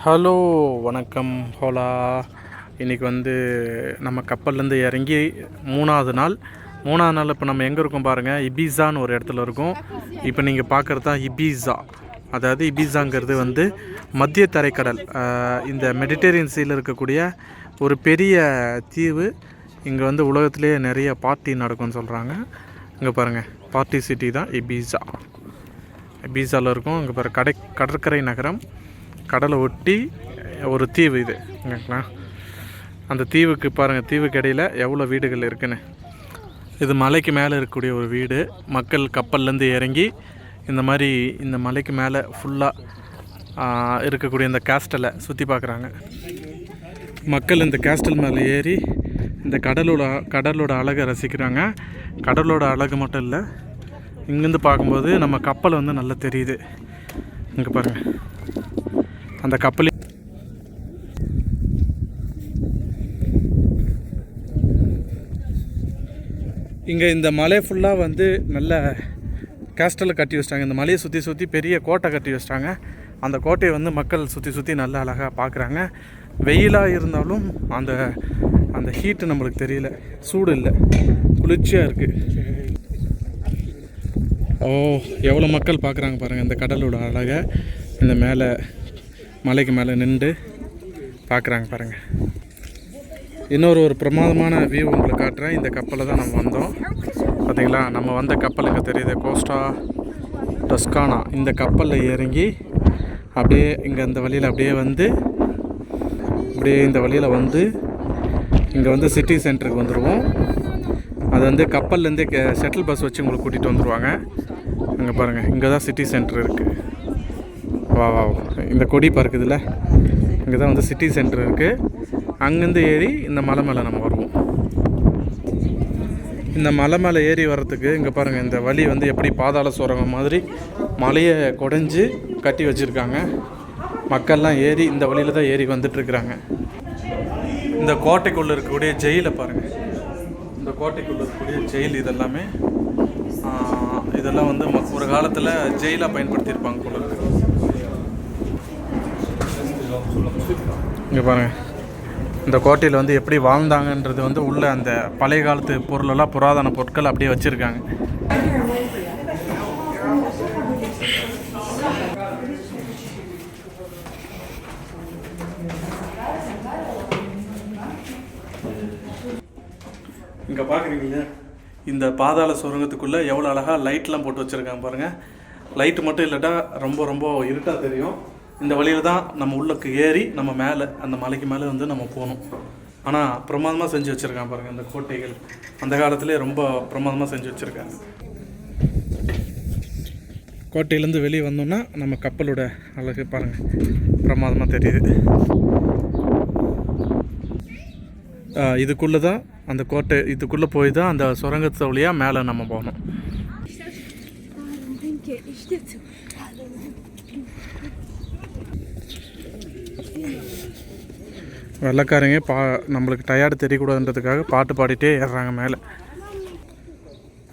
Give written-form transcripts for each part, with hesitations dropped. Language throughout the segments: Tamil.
ஹலோ வணக்கம் ஹோலா. இன்றைக்கி நம்ம கப்பல்லேருந்து இறங்கி மூணாவது நாள் இப்போ நம்ம எங்கே இருக்கோம் பாருங்கள். இபீஸான்னு ஒரு இடத்துல இருக்கோம். இப்போ நீங்கள் பார்க்குறது தான் இபீஸா. அதாவது இபீஸாங்கிறது மத்திய தரைக்கடல், இந்த மெடிட்டரேனியன் சீயில் இருக்கக்கூடிய ஒரு பெரிய தீவு. இங்கே உலகத்திலே நிறைய பார்ட்டி நடக்கும்னு சொல்கிறாங்க. இங்கே பாருங்கள், பார்ட்டி சிட்டி தான் இபீஸா. இபீஸாவில் இருக்கும். இங்கே பாரு கடற்கரை நகரம், கடலை ஒட்டி ஒரு தீவு இது. ஓகேங்களா, அந்த தீவுக்கு பாருங்கள், தீவுக்கு இடையில் எவ்வளோ வீடுகள் இருக்குன்னு. இது மலைக்கு மேலே இருக்கக்கூடிய ஒரு வீடு. மக்கள் கப்பல்லேருந்து இறங்கி இந்த மலைக்கு மேலே ஃபுல்லாக இருக்கக்கூடிய இந்த கேஸ்டலை சுற்றி பார்க்குறாங்க. மக்கள் இந்த கேஸ்டல் மேலே ஏறி இந்த கடலோட அழகை ரசிக்கிறாங்க. கடலோட அழகு மட்டும் இல்லை, இங்கேருந்து பார்க்கும்போது நம்ம கப்பல் நல்லா தெரியுது. இங்கே பாருங்கள், அந்த கப்பல் இங்கே இந்த மலை ஃபுல்லாக நல்ல கேஸ்டலை கட்டி வச்சிட்டாங்க. இந்த மலையை சுற்றி பெரிய கோட்டை கட்டி வச்சிட்டாங்க. அந்த கோட்டையை மக்கள் சுற்றி நல்லா அழகாக பார்க்குறாங்க. வெயிலாக இருந்தாலும் அந்த ஹீட்டு நம்மளுக்கு தெரியல, சூடு இல்லை, குளிர்ச்சியாக இருக்குது. எவ்வளோ மக்கள் பார்க்குறாங்க பாருங்கள் இந்த கடலோட அழகை. இந்த மலைக்கு மேலே நின்று பார்க்குறாங்க பாருங்கள். ஒரு பிரமாதமான வியூ உங்களுக்கு காட்டுறேன். இந்த கப்பலில் தான் நம்ம வந்தோம். பார்த்திங்களா, நம்ம வந்த கப்பல் இங்கே தெரியுது, கோஸ்டா டஸ்கானா. இந்த கப்பலில் இறங்கி அப்படியே இங்கே இந்த வழியில் அப்படியே இந்த வழியில் இங்கே சிட்டி சென்டருக்கு வந்துடுவோம். அது கப்பல்லேருந்தே ஷட்டில் பஸ் வச்சு உங்களுக்கு கூட்டிகிட்டு வந்துடுவாங்க. இங்கே பாருங்கள், இங்கே தான் சிட்டி சென்டர் இருக்குது. வா இந்த கொடி பார்க்குதுல்ல, இங்கே தான் சிட்டி சென்டர் இருக்குது. அங்கேருந்து ஏறி இந்த மலை மேலே நம்ம வருவோம். இந்த மலை மேலே ஏறி வர்றதுக்கு இங்கே பாருங்கள், இந்த வழி எப்படி பாதாள சுரங்கம் மாதிரி மலையை குடைஞ்சி கட்டி வச்சுருக்காங்க. மக்கள்லாம் ஏறி இந்த வழியில் தான் ஏறி வந்துட்டுருக்குறாங்க. இந்த கோட்டைக்குள்ளே இருக்கக்கூடிய ஜெயிலை பாருங்கள். இந்த கோட்டைக்குள்ளே இருக்கக்கூடிய ஜெயில் இதெல்லாம் ஒரு காலத்தில் ஜெயிலாக பயன்படுத்தியிருப்பாங்க போல இருக்கு. இங்கே பாருங்கள், இந்த கோட்டையில் எப்படி வாழ்ந்தாங்கன்றது உள்ள அந்த பழைய காலத்து பொருளெல்லாம், புராதன பொருட்கள் அப்படியே வச்சுருக்காங்க. இங்கே பார்க்குறீங்களா, இந்த பாதாள சுரங்கத்துக்குள்ளே எவ்வளோ அழகாக லைட்லாம் போட்டு வச்சுருக்காங்க பாருங்கள். லைட்டு மட்டும் இல்லட்டா ரொம்ப இருட்டாக தெரியும். இந்த வழியில் தான் நம்ம உள்ளுக்கு ஏறி நம்ம மேலே அந்த மலைக்கு மேலே நம்ம போகணும். ஆனால் பிரமாதமாக செஞ்சு வச்சுருக்காங்க பாருங்கள். இந்த கோட்டைகள் அந்த காலத்துலேயே ரொம்ப பிரமாதமாக செஞ்சு வச்சுருக்காங்க. கோட்டையிலேருந்து வெளியே வந்தோம்னா நம்ம கப்பலோட அழகு பாருங்கள், பிரமாதமாக தெரியுது. இதுக்குள்ளே தான் அந்த கோட்டை, இதுக்குள்ளே போய் தான் அந்த சுரங்கத்து வழியாக மேலே நம்ம போகணும். வெள்ளைக்காரங்க நம்மளுக்கு டயர்டு தெரியக்கூடாதுன்றதுக்காக பாட்டு பாடிட்டே ஏறுறாங்க மேலே.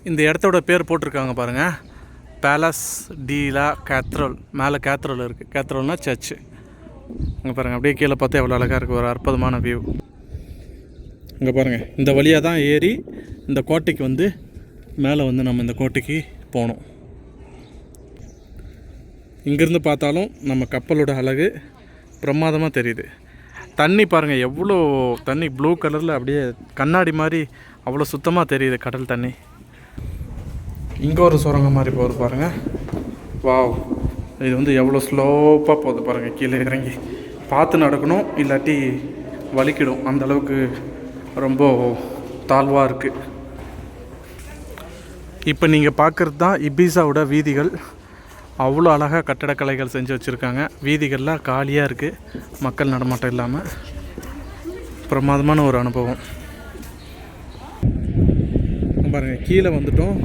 இந்த இடத்தோட பேர் போட்டிருக்காங்க பாருங்கள், பேலஸ் டி லா கேத்ரோல். மேலே கேத்ரோல் இருக்குது. கேத்ரோல்னால் சர்ச்சு. இங்கே பாருங்கள், அப்படியே கீழே பார்த்தா எவ்வளோ அழகாக இருக்குது, ஒரு அற்புதமான வியூ. இங்கே பாருங்கள், இந்த வழியாக தான் ஏறி இந்த கோட்டைக்கு மேலே நம்ம இந்த கோட்டைக்கு போகணும். இங்கேருந்து பார்த்தாலும் நம்ம கப்பலோட அழகு பிரமாதமாக தெரியுது. தண்ணி பாருங்கள், எவ்வளோ தண்ணி, ப்ளூ கலரில் அப்படியே கண்ணாடி மாதிரி அவ்வளோ சுத்தமாக தெரியுது கடல் தண்ணி. இங்கே ஒரு சுரங்கம் மாதிரி போகுது பாருங்கள். வாவ், இது எவ்வளோ ஸ்லோப்பாக போகுது பாருங்கள். கீழே இறங்கி பார்த்து நடக்கணும், இல்லாட்டி வலிக்கிடும். அந்தளவுக்கு ரொம்ப தாழ்வாக இருக்குது. இப்போ நீங்கள் பார்க்குறது தான் இபீஸாவோட வீதிகள். அவ்வளோ அழகாக கட்டடக்கலைகள் செஞ்சு வச்சுருக்காங்க. வீதிகள்லாம் காலியாக இருக்குது, மக்கள் நடமாட்டம் இல்லாமல். பிரமாதமான ஒரு அனுபவம் பாருங்கள். கீழே வந்துட்டோம்.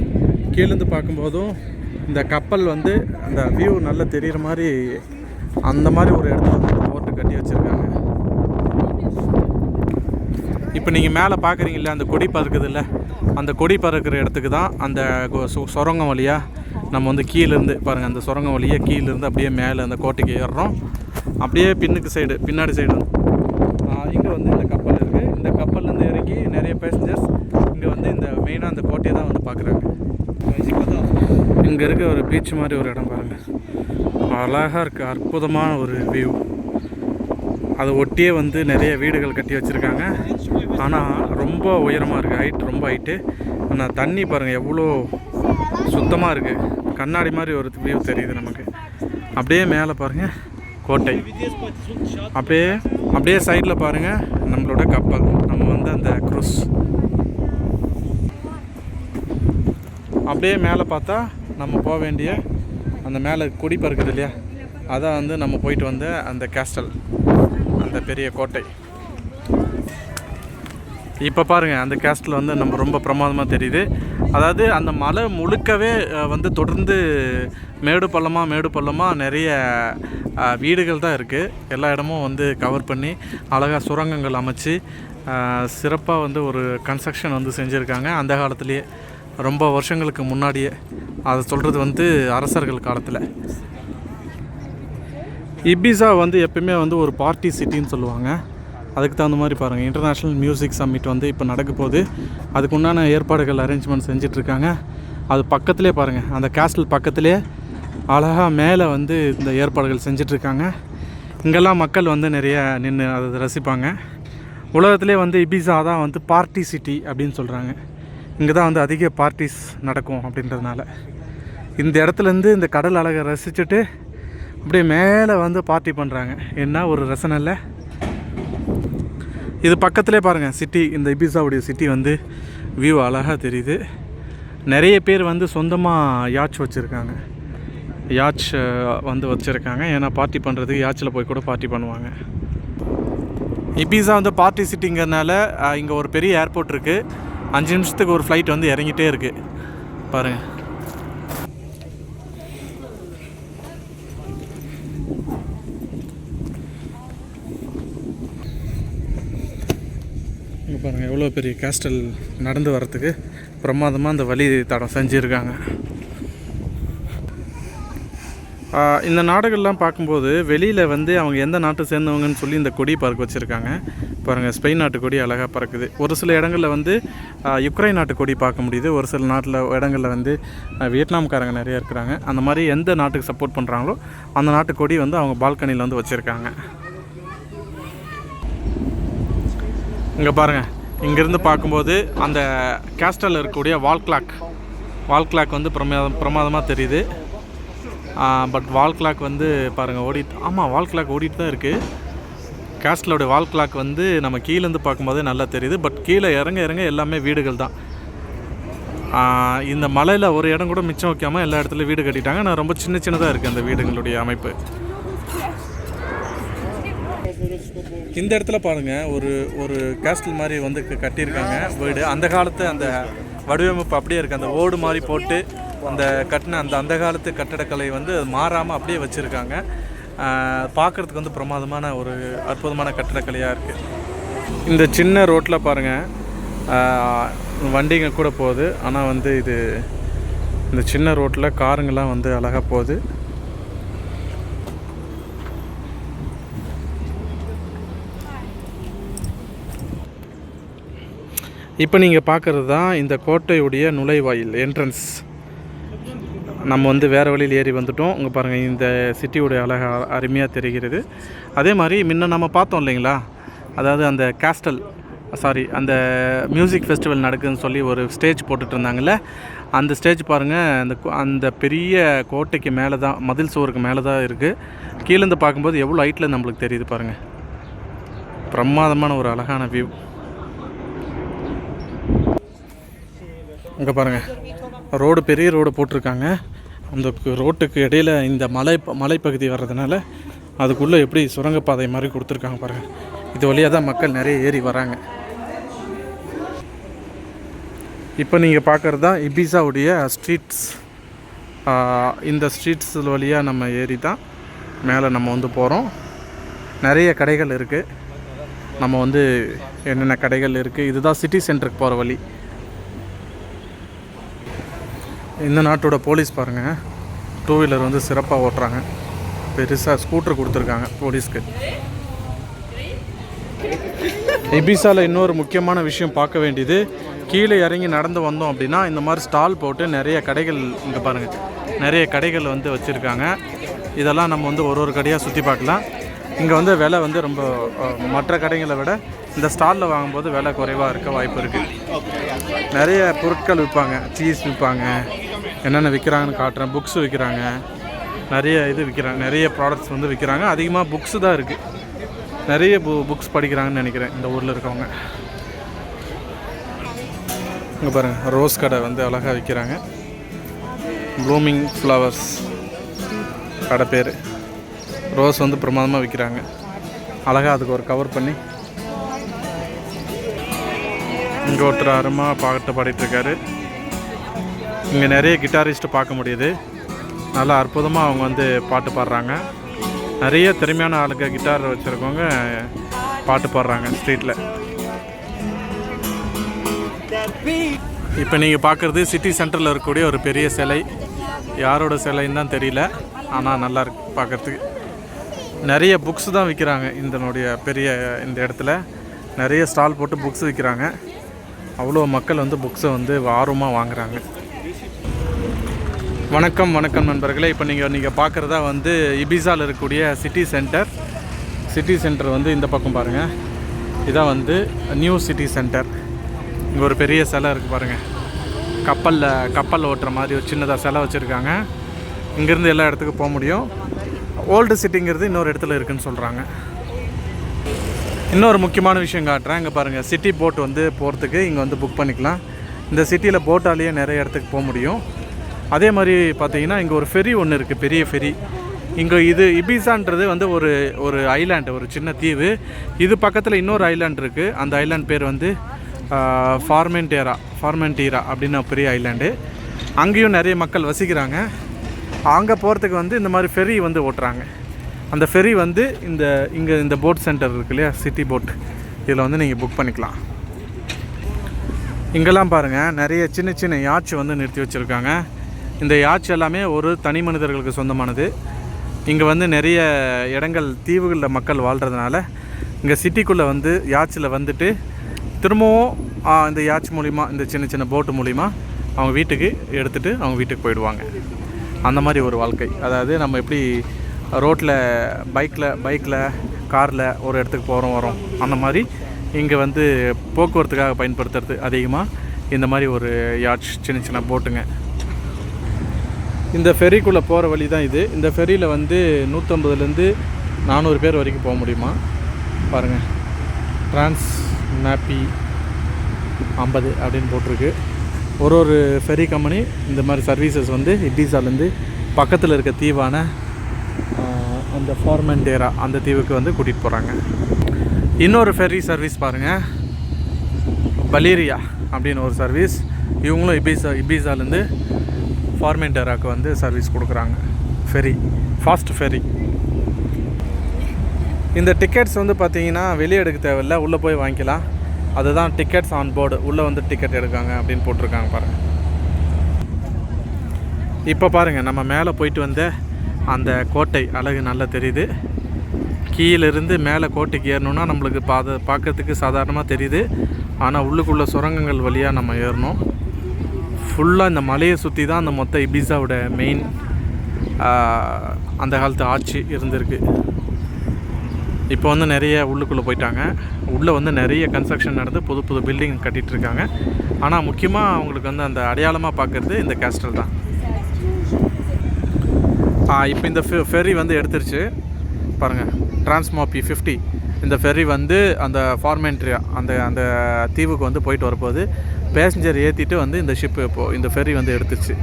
கீழேருந்து பார்க்கும்போதும் இந்த கப்பல் அந்த வியூ நல்லா தெரிகிற மாதிரி அந்த மாதிரி ஒரு இடத்துல போட்டு கட்டி வச்சுருக்காங்க. இப்போ நீங்கள் மேலே பார்க்குறீங்களா, அந்த கொடி பறக்குது இல்லை, அந்த கொடி பறக்கிற இடத்துக்கு தான் அந்த சுரங்கம் வழியாக நம்ம வந்து கீழேருந்து பாருங்கள் அந்த சுரங்கம் வழியாக கீழேருந்து அப்படியே மேலே அந்த கோட்டைக்கு ஏறுறோம். அப்படியே பின்னாடி சைடு இங்கே வந்து இந்த கப்பல் இருக்குது. இந்த கப்பல்லேருந்து இறங்கி நிறைய பேசஞ்சர்ஸ் இங்கே வந்து இந்த மெயினாக அந்த கோட்டையை தான் வந்து பார்க்குறாங்க. இங்கே இருக்க ஒரு பீச் மாதிரி ஒரு இடம் பாருங்கள், அழகாக இருக்குது, அற்புதமான ஒரு வியூ. அதை ஒட்டியே வந்து நிறைய வீடுகள் கட்டி வச்சுருக்காங்க. ஆனால் ரொம்ப உயரமாக இருக்குது, ஹைட் ரொம்ப ஹைட்டு. ஆனால் தண்ணி பாருங்கள் எவ்வளோ சுத்தமாக இருக்குது, கண்ணாடி மாதிரி ஒரு வியூ தெரியுது நமக்கு. அப்படியே மேலே பாருங்கள் கோட்டை, அப்படியே சைடில் பாருங்கள் நம்மளோட கப்பல், நம்ம வந்து அந்த க்ரூஸ். அப்படியே மேலே பார்த்தா நம்ம போக வேண்டிய அந்த மேலே கொடி பறக்குது இல்லையா, அதான் வந்து நம்ம போயிட்டு வந்த அந்த கேஸ்டல், அந்த பெரிய கோட்டை. இப்போ பாருங்கள் அந்த கேஸ்டல் வந்து நம்ம ரொம்ப பிரமாதமாக தெரியுது. அதாவது அந்த மலை முழுக்கவே வந்து தொடர்ந்து மேடு பள்ளமாக நிறைய வீடுகள் தான் இருக்குது. எல்லா இடமும் வந்து கவர் பண்ணி அழகாக சுரங்கங்கள் அமைச்சு சிறப்பாக வந்து ஒரு கன்ஸ்ட்ரக்ஷன் வந்து செஞ்சுருக்காங்க. அந்த காலத்துலேயே ரொம்ப வருஷங்களுக்கு முன்னாடியே, அதை சொல்கிறது வந்து அரசர்கள் காலத்தில். இபிசா வந்து எப்பயுமே வந்து ஒரு பார்ட்டி சிட்டின்னு சொல்லுவாங்க. அதுக்கு தகுந்த மாதிரி பாருங்கள் இன்டர்நேஷ்னல் மியூசிக் சம்மிட் வந்து இப்போ நடக்க போகுது. அதுக்கு உண்டான ஏற்பாடுகள் அரேஞ்ச்மெண்ட் செஞ்சிட்ருக்காங்க. அது பக்கத்துலேயே பாருங்கள், அந்த கேஸ்டல் பக்கத்துலேயே அழகாக மேலே வந்து இந்த ஏற்பாடுகள் செஞ்சிட்ருக்காங்க. இங்கெல்லாம் மக்கள் வந்து நிறைய நின்று அதை ரசிப்பாங்க. உலகத்திலே வந்து இபிசா தான் வந்து பார்ட்டி சிட்டி அப்படின்னு சொல்கிறாங்க. இங்கே தான் வந்து அதிக பார்ட்டிஸ் நடக்கும் அப்படின்றதுனால. இந்த இடத்துலேருந்து இந்த கடல் அழகை ரசிச்சுட்டு அப்படியே மேலே வந்து பார்ட்டி பண்ணுறாங்க. என்ன ஒரு ரசனை இல்லை? இது பக்கத்துலேயே பாருங்கள் சிட்டி, இந்த இபிசாவுடைய சிட்டி வந்து வியூ அழகாக தெரியுது. நிறைய பேர் வந்து சொந்தமாக யாட்ச் வச்சுருக்காங்க, யாட்ச் வந்து வச்சுருக்காங்க. ஏன்னா பார்ட்டி பண்ணுறதுக்கு யாட்சில் போய் கூட பார்ட்டி பண்ணுவாங்க. இபிசா வந்து பார்ட்டி சிட்டிங்கிறதுனால இங்கே ஒரு பெரிய ஏர்போர்ட் இருக்குது. 5 நிமிஷத்துக்கு ஒரு ஃப்ளைட் வந்து இறங்கிட்டே இருக்குது பாருங்கள். இங்கே பாருங்கள் எவ்வளோ பெரிய கேஸ்டல், நடந்து வர்றதுக்கு பிரமாதமாக அந்த வழி தடம் செஞ்சுருக்காங்க. இந்த நாடுகள்லாம் பார்க்கும்போது வெளியில் வந்து அவங்க எந்த நாட்டை சேர்ந்தவங்கன்னு சொல்லி இந்த கொடி பறக்க வச்சுருக்காங்க பாருங்கள். ஸ்பெயின் நாட்டு கொடி அழகாக பறக்குது. ஒரு சில இடங்களில் வந்து யுக்ரைன் நாட்டு கொடி பார்க்க முடியுது. ஒரு சில இடங்களில் வந்து வியட்நாம்காரங்க நிறைய இருக்கிறாங்க. அந்த மாதிரி எந்த நாட்டுக்கு சப்போர்ட் பண்ணுறாங்களோ அந்த நாட்டு கொடி வந்து அவங்க பால்கனியில் வந்து வச்சுருக்காங்க. இங்கே பாருங்கள், இங்கேருந்து பார்க்கும்போது அந்த கேஸ்டலில் இருக்கக்கூடிய வால் கிளாக் வந்து பிரமாதமாக தெரியுது. பட் வால் கிளாக் வந்து பாருங்கள் வால் கிளாக் ஓடிட்டு தான் இருக்குது. கேஸ்டலோடைய வால் கிளாக் வந்து நம்ம கீழேருந்து பார்க்கும்போதே நல்லா தெரியுது. பட் கீழே இறங்க எல்லாமே வீடுகள் தான். இந்த மலையில் ஒரு இடம் கூட மிச்சம் வைக்காமல் எல்லா இடத்துலையும் வீடு கட்டிட்டாங்க. நான் ரொம்ப சின்னதாக இருக்குது அந்த வீடுகளுடைய அமைப்பு. இந்த இடத்துல பாருங்கள் ஒரு கேஸ்டல் மாதிரி வந்து கட்டியிருக்காங்க வீடு. அந்த காலத்து அந்த வடிவமைப்பு அப்படியே இருக்குது. அந்த ஓடு மாதிரி போட்டு அந்த கட்டின அந்த காலத்து கட்டடக்கலை வந்து மாறாமல் அப்படியே வச்சுருக்காங்க. பார்க்குறதுக்கு வந்து பிரமாதமான ஒரு அற்புதமான கட்டடக்கலையாக இருக்குது. இந்த சின்ன ரோட்டில் பாருங்கள் வண்டிங்க கூட போகுது. ஆனால் வந்து இந்த சின்ன ரோட்டில் காருங்கெல்லாம் வந்து அழகாக போகுது. இப்போ நீங்கள் பார்க்குறது தான் இந்த கோட்டையுடைய நுழைவாயில், என்ட்ரன்ஸ். நம்ம வந்து வேறு வழியில் ஏறி வந்துட்டோம். இங்கே பாருங்கள் இந்த சிட்டியுடைய அழகு அருமையாக தெரிகிறது. அதே மாதிரி முன்ன நம்ம பார்த்தோம் இல்லைங்களா, அதாவது அந்த அந்த மியூசிக் ஃபெஸ்டிவல் நடக்குதுன்னு சொல்லி ஒரு ஸ்டேஜ் போட்டுட்டு இருந்தாங்கல்ல, அந்த ஸ்டேஜ் பாருங்கள் அந்த பெரிய கோட்டைக்கு மேலே தான், மதில் சுவருக்கு மேலே தான் இருக்குது. கீழேருந்து பார்க்கும்போது எவ்வளோ ஹைட்டில் நம்மளுக்கு தெரியுது பாருங்கள். பிரமாதமான ஒரு அழகான வியூ. இங்கே பாருங்கள் பெரிய ரோடு போட்டிருக்காங்க. அந்த ரோட்டுக்கு இடையில் இந்த மலைப்பகுதி வர்றதுனால அதுக்குள்ளே எப்படி சுரங்கப்பாதை மாதிரி கொடுத்துருக்காங்க பாருங்கள். இது வழியாக தான் மக்கள் நிறைய ஏறி வராங்க. இப்போ நீங்கள் பார்க்குறது தான் இபிசாவுடைய ஸ்ட்ரீட்ஸ். இந்த ஸ்ட்ரீட்ஸ் வழியாக நம்ம ஏறி தான் மேலே நம்ம வந்து போகிறோம். நிறைய கடைகள் இருக்குது. நம்ம வந்து என்னென்ன கடைகள் இருக்குது, இதுதான் சிட்டி சென்டருக்கு போகிற வழி. இந்த நாட்டோட போலீஸ் பாருங்கள், டூ வீலர் வந்து சிறப்பாக ஓட்டுறாங்க. பெருசாக ஸ்கூட்டர் கொடுத்துருக்காங்க போலீஸ்க்கு. இபிசாவில் இன்னொரு முக்கியமான விஷயம் பார்க்க வேண்டியது, கீழே இறங்கி நடந்து வந்தோம் அப்படின்னா இந்த மாதிரி ஸ்டால் போட்டு நிறைய கடைகள், இங்கே பாருங்கள் நிறைய கடைகள் வந்து வச்சுருக்காங்க. இதெல்லாம் நம்ம வந்து ஒரு கடையாக சுற்றி பார்க்கலாம். இங்கே வந்து விலை வந்து ரொம்ப மற்ற கடைகளை விட இந்த ஸ்டாலில் வாங்கும்போது விலை குறைவாக இருக்க வாய்ப்பு இருக்குது. நிறைய பொருட்கள் விற்பாங்க, சீஸ் விற்பாங்க, என்னென்ன விற்கிறாங்கன்னு காட்டுறேன். புக்ஸ் விற்கிறாங்க, நிறைய இது விற்கிறாங்க, நிறைய ப்ராடக்ட்ஸ் வந்து விற்கிறாங்க. அதிகமாக புக்ஸு தான் இருக்குது, நிறைய புக்ஸ் படிக்கிறாங்கன்னு நினைக்கிறேன் இந்த ஊரில் இருக்கவங்க. இங்கே பாருங்கள் ரோஸ் கடை வந்து அழகாக விற்கிறாங்க. ப்ளூமிங் ஃப்ளவர்ஸ் கடை பேர். ரோஸ் வந்து பிரமாதமாக விற்கிறாங்க. அழகாக அதுக்கு ஒரு கவர் பண்ணி. இங்கே ஒருத்தர் அருமாக பாட்டு பாடிட்டுருக்காரு. இங்கே நிறைய கிட்டாரிஸ்ட்டு பார்க்க முடியுது. நல்லா அற்புதமாக அவங்க வந்து பாட்டு பாடுறாங்க. நிறைய திறமையான ஆளுங்க கிட்டார் வச்சுருக்கவங்க பாட்டு பாடுறாங்க ஸ்ட்ரீட்டில். இப்போ நீங்கள் பார்க்குறது சிட்டி சென்டரில் இருக்கக்கூடிய ஒரு பெரிய சிலை. யாரோட சிலைன்னு தான் தெரியல, ஆனால் நல்லா இருக்கு பார்க்குறதுக்கு. நிறைய புக்ஸ் தான் விற்கிறாங்க இதனுடைய பெரிய இந்த இடத்துல. நிறைய ஸ்டால் போட்டு புக்ஸ் விற்கிறாங்க. அவ்வளோ மக்கள் வந்து புக்ஸை வந்து ஆர்வமாக வாங்குகிறாங்க. வணக்கம் வணக்கம் நண்பர்களே. இப்போ நீங்கள் பார்க்குறதா வந்து இபிசாவில் இருக்கக்கூடிய சிட்டி சென்டர். சிட்டி சென்டர் வந்து இந்த பக்கம் பாருங்கள், இதான் வந்து நியூ சிட்டி சென்டர். இங்கே ஒரு பெரிய சிலை இருக்குது பாருங்கள், கப்பலில் ஓட்டுற மாதிரி ஒரு சின்னதாக சிலை வச்சுருக்காங்க. இங்கேருந்து எல்லா இடத்துக்கும் போக முடியும். ஓல்டு சிட்டிங்கிறது இன்னொரு இடத்துல இருக்குதுன்னு சொல்கிறாங்க. இன்னொரு முக்கியமான விஷயம் காட்டுறேன். இங்கே பாருங்கள், சிட்டி போட் வந்து போகிறதுக்கு இங்கே வந்து புக் பண்ணிக்கலாம். இந்த சிட்டியில் போட்டாலேயே நிறைய இடத்துக்கு போக முடியும். அதே மாதிரி பார்த்தீங்கன்னா இங்கே ஒரு ஃபெரி ஒன்று இருக்குது, பெரிய ஃபெரி. இங்கே இது இபிசான்றது வந்து ஒரு ஐலாண்டு, ஒரு சின்ன தீவு. இது பக்கத்தில் இன்னொரு ஐலாண்ட் இருக்குது. அந்த ஐலாண்ட் பேர் வந்து ஃபார்மெண்டீரா அப்படின்னு பெரிய ஐலாண்டு. அங்கேயும் நிறைய மக்கள் வசிக்கிறாங்க. அங்கே போகிறதுக்கு வந்து இந்த மாதிரி ஃபெரி வந்து ஓட்டுறாங்க. அந்த ஃபெரி வந்து இங்கே இந்த போட் சென்டர் இருக்கு இல்லையா, சிட்டி போட், இதில் வந்து நீங்கள் புக் பண்ணிக்கலாம். இங்கெல்லாம் பாருங்கள் நிறைய சின்ன சின்ன யாட்ச் வந்து நிறுத்தி வச்சுருக்காங்க. இந்த யாட்ச் எல்லாமே ஒரு தனி மனிதர்களுக்கு சொந்தமானது. இங்கே வந்து நிறைய இடங்கள் தீவுகளில் மக்கள் வாழ்கிறதுனால இங்கே சிட்டிக்குள்ளே வந்து யாட்சில் வந்துட்டு திரும்பவும் இந்த யாட்ச் மூலிமா, இந்த சின்ன சின்ன போட்டு மூலிமா அவங்க வீட்டுக்கு எடுத்துகிட்டு அவங்க வீட்டுக்கு போயிடுவாங்க. அந்த மாதிரி ஒரு வாழ்க்கை. அதாவது நம்ம எப்படி ரோட்டில் பைக்கில் காரில் ஒரு இடத்துக்கு போகிறோம் வரோம், அந்த மாதிரி இங்கே வந்து போக்குவரத்துக்காக பயன்படுத்துறது அதிகமாக இந்த மாதிரி ஒரு யாட்ச், சின்ன சின்ன போட்டுங்க. இந்த ஃபெரிக்குள்ளே போகிற வழி தான் இது. இந்த ஃபெரியில் வந்து 150லேருந்து 400 பேர் வரைக்கும் போக முடியுமா பாருங்கள். ட்ரான்ஸ் மேப்பி 50 அப்படின்னு போட்டிருக்கு. ஒரு ஃபெரி கம்பெனி இந்த மாதிரி சர்வீசஸ் வந்து இபிசாலேருந்து பக்கத்தில் இருக்க தீவான அந்த ஃபார்மெண்டேரா அந்த தீவுக்கு வந்து கூட்டிகிட்டு போகிறாங்க. இன்னொரு ஃபெரி சர்வீஸ் பாருங்கள், பலேரியா அப்படின்னு ஒரு சர்வீஸ். இவங்களும் இபிசாலேருந்து ஃபார்மெண்டேராவுக்கு வந்து சர்வீஸ் கொடுக்குறாங்க. Ferry, fast ferry. இந்த டிக்கெட்ஸ் வந்து பார்த்திங்கன்னா வெளியே எடுக்க தேவையில்லை, உள்ளே போய் வாங்கிக்கலாம். அதுதான் டிக்கெட்ஸ் ஆன் போர்டு. உள்ளே வந்து டிக்கெட் எடுக்காங்க அப்படின்னு போட்டிருக்காங்க பாருங்கள். இப்போ பாருங்கள், நம்ம மேலே போயிட்டு வந்த அந்த கோட்டை அழகு நல்லா தெரியுது. கீழேருந்து மேலே கோட்டைக்கு ஏறணுன்னா நம்மளுக்கு பார்க்கறதுக்கு சாதாரணமாக தெரியுது. ஆனால் உள்ளுக்குள்ளே சுரங்கங்கள் வழியாக நம்ம ஏறணும். ஃபுல்லாக இந்த மலையை சுற்றி தான் அந்த மொத்த இபிசாவோட மெயின் அந்த காலத்து ஆட்சி இருந்திருக்கு. இப்போ வந்து நிறைய உள்ளுக்குள்ளே போயிட்டாங்க. உள்ளே வந்து நிறைய கன்ஸ்ட்ரக்ஷன் நடந்து புது பில்டிங் கட்டிகிட்ருக்காங்க. ஆனால் முக்கியமாக அவங்களுக்கு வந்து அந்த அடையாளமாக பார்க்குறது இந்த கேஸ்டல் தான். இப்போ இந்த ஃபெரி வந்து எடுத்துருச்சு பாருங்கள், டிரான்ஸ்மாப்பி 50. இந்த ஃபெரி வந்து அந்த ஃபார்மெண்ட்ரியா அந்த தீவுக்கு வந்து போயிட்டு வரப்போகுது. பேசஞ்சர் ஏற்றிட்டு வந்து இந்த ஷிப்பு இப்போது இந்த ஃபெரி வந்து எடுத்துருச்சு.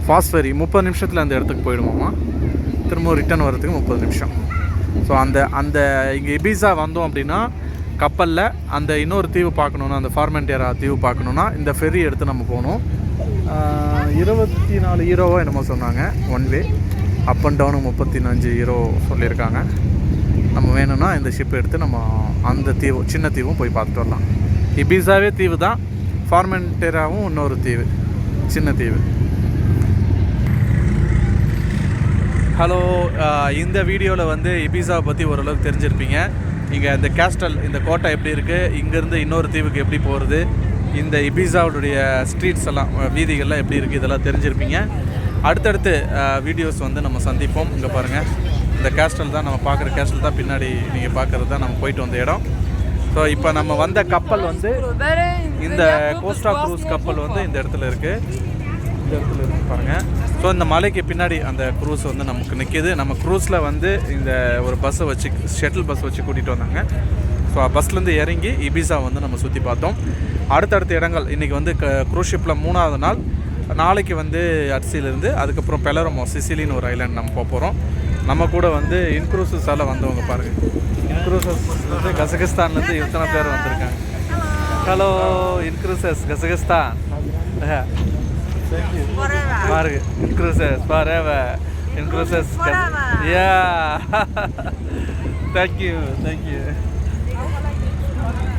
ஃபாஸ்ட் ஃபெரி 30 நிமிஷத்தில் அந்த இடத்துக்கு போயிடுவோமா, திரும்ப ரிட்டர்ன் வரதுக்கு 30 நிமிஷம். ஸோ அந்த இங்கே இபிசா வந்தோம் அப்படின்னா கப்பலில் அந்த இன்னொரு தீவு பார்க்கணுன்னா, அந்த ஃபார்மெண்டேரா தீவு பார்க்கணுன்னா இந்த ஃபெரி எடுத்து நம்ம போகணும். 24 யூரோவோ என்னமோ சொன்னாங்க one way. Up and down 35 euro சொல்லியிருக்காங்க. நம்ம வேணும்னா இந்த ஷிப் எடுத்து நம்ம அந்த தீவு, சின்ன தீவும் போய் பார்த்துட்டு வரலாம். இபிசாவே தீவு தான், ஃபார்மெண்டேராவும் இன்னொரு தீவு, சின்ன தீவு. ஹலோ, இந்த வீடியோவில் வந்து இபிசாவை பற்றி ஓரளவுக்கு தெரிஞ்சிருப்பீங்க. இங்கே இந்த கேஸ்டல், இந்த கோட்டை எப்படி இருக்குது, இங்கேருந்து இன்னொரு தீவுக்கு எப்படி போகிறது, இந்த இபிசாவுடைய ஸ்ட்ரீட்ஸ் எல்லாம், வீதிகள்லாம் எப்படி இருக்குது, இதெல்லாம் தெரிஞ்சிருப்பீங்க. அடுத்தடுத்து வீடியோஸ் வந்து நம்ம சந்திப்போம். இங்கே பாருங்கள், இந்த கேஸ்டல் தான் நம்ம பார்க்குற கேஸ்டல் தான், பின்னாடி நீங்கள் பார்க்குறது தான் நம்ம போயிட்டு வந்த இடம். ஸோ இப்போ நம்ம வந்த கப்பல் வந்து இந்த கோஸ்டா க்ரூஸ் கப்பல் வந்து இந்த இடத்துல இருக்குது. இந்த இடத்துல இருக்குது பாருங்கள். ஸோ இந்த மலைக்கு பின்னாடி அந்த க்ரூஸ் வந்து நமக்கு நிற்கிது. நம்ம க்ரூஸில் வந்து இந்த ஒரு பஸ்ஸை வச்சு, ஷட்டில் பஸ் வச்சு கூட்டிகிட்டு வந்தாங்க. ஸோ பஸ்லேருந்து இறங்கி இபிசா வந்து நம்ம சுற்றி பார்த்தோம். அடுத்தடுத்த இடங்கள் இன்றைக்கி வந்து க்ரூஸ் ஷிப்பில் 3ஆவது நாள். நாளைக்கு வந்து அட்சியிலேருந்து அதுக்கப்புறம் பெலரமோ, சிசிலின்னு ஒரு ஐலாண்ட் நம்ம போக போகிறோம். நம்ம கூட வந்து இன்க்ரூசஸால் வந்தவங்க பாருங்கள். இன்க்ரூசஸ் வந்து கசகஸ்தான்லேருந்து எத்தனை பேர் வந்திருக்காங்க. ஹலோ இன்க்ரூசஸ் கசகஸ்தான். பாருங்க இன்க்ரூசஸ் forever. Incruises. Yeah. Thank you.